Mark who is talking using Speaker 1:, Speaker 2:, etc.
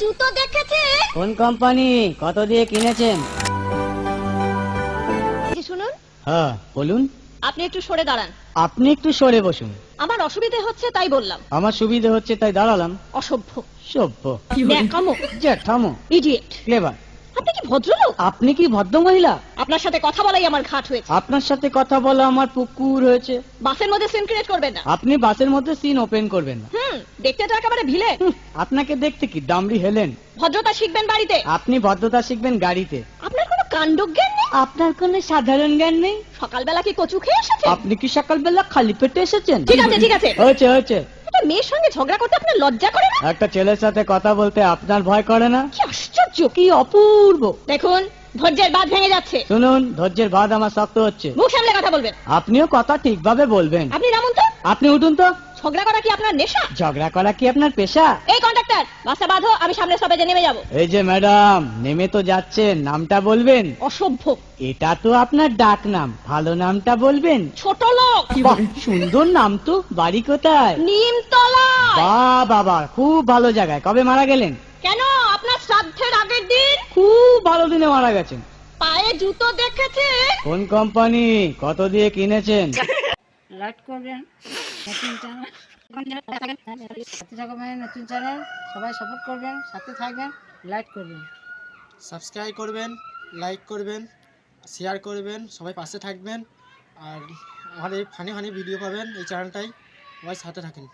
Speaker 1: জুতো দেখেছে?
Speaker 2: কোন কোম্পানি, কত দিয়ে কিনেছেন?
Speaker 1: শুনুন,
Speaker 2: হ্যাঁ বলুন।
Speaker 1: আপনি একটু সরে দাঁড়ান।
Speaker 2: আপনি একটু সরে বসুন।
Speaker 1: আমার অসুবিধে হচ্ছে তাই বললাম।
Speaker 2: আমার সুবিধে হচ্ছে তাই দাঁড়ালাম।
Speaker 1: অসভ্য,
Speaker 2: সভ্য,
Speaker 1: ন্যাকামো,
Speaker 2: জ্যাঠামো,
Speaker 1: ইডিয়েট।
Speaker 2: ক্লেভার।
Speaker 1: আপনি কি ভদ্রলোক?
Speaker 2: আপনি কি ভদ্র মহিলা?
Speaker 1: আপনার সাথে কথা বলাই আমার ঘাট হয়েছে।
Speaker 2: আপনার সাথে কথা বলা আমার পুকুর হয়েছে।
Speaker 1: বাসের মধ্যে সিন ক্রিয়েট করবেন না।
Speaker 2: আপনি বাসের মধ্যে সিন ওপেন করবেন না।
Speaker 1: দেখতে তো একেবারে ভিলে।
Speaker 2: আপনাকে দেখতে কি দামড়ি হেলেন?
Speaker 1: ভদ্রতা শিখবেন বাড়িতে।
Speaker 2: আপনি ভদ্রতা শিখবেন গাড়িতে।
Speaker 1: আপনার কোনো কাণ্ডজ্ঞান নেই।
Speaker 2: আপনার কোনো সাধারণ জ্ঞান নেই।
Speaker 1: সকালবেলা কি কচু খেয়ে এসেছেন?
Speaker 2: আপনি কি সকালবেলা খালি পেটে এসেছেন?
Speaker 1: ঠিক আছে ঠিক আছে,
Speaker 2: হয়েছে হয়েছে।
Speaker 1: একটা মেয়ের সঙ্গে ঝগড়া করতে আপনার লজ্জা করে না?
Speaker 2: একটা ছেলের সাথে কথা বলতে আপনার ভয় করে না?
Speaker 1: কি আশ্চর্য,
Speaker 2: কি অপূর্ব।
Speaker 1: দেখুন ধৈর্যের বাঁধ ভেঙে যাচ্ছে।
Speaker 2: শুনুন, ধৈর্যের বাঁধ আমার শক্ত হচ্ছে।
Speaker 1: মুখ সামলে কথা বলবেন।
Speaker 2: আপনিও কথা ঠিকভাবে বলবেন।
Speaker 1: আপনি নামুন তো।
Speaker 2: আপনি উঠুন তো।
Speaker 1: ঝগড়া করা কি আপনার নেশা?
Speaker 2: ঝগড়া করা কি আপনার পেশা?
Speaker 1: এই কন্ডাক্টর, বাসটা বাঁধো, আমি সামনে স্টপেজে নেমে যাব।
Speaker 2: এই যে ম্যাডাম, নেমে তো যাচ্ছেন, নামটা বলবেন।
Speaker 1: অসভ্য,
Speaker 2: এটা তো আপনার ডাক নাম, ভালো নামটা বলবেন।
Speaker 1: ছোট লোক।
Speaker 2: বাহ, সুন্দর নাম তো। বাড়ি কোথায়?
Speaker 1: নিমতলা।
Speaker 2: বাহ বাবা, খুব ভালো জায়গায়। কবে মারা গেলেন?
Speaker 1: কেন, আপনার শ্রাদ্ধের আগের দিন।
Speaker 2: খুব ভালো দিনে মারা গেছেন।
Speaker 1: পায়ে জুতো দেখেছে?
Speaker 2: কোন কোম্পানি, কত দিয়ে কিনেছেন?
Speaker 3: লাইক করবেন, নতুন চ্যানেল সাথে থাকবেন, নতুন চ্যানেল সবাই সাপোর্ট করবেন, সাথে থাকবেন, লাইক করবেন,
Speaker 4: সাবস্ক্রাইব করবেন, লাইক করবেন, শেয়ার করবেন, সবাই পাশে থাকবেন। আর আমাদের ফানি ফানি ভিডিও পাবেন এই চ্যানেলটাই, সবাই সাথে থাকেন।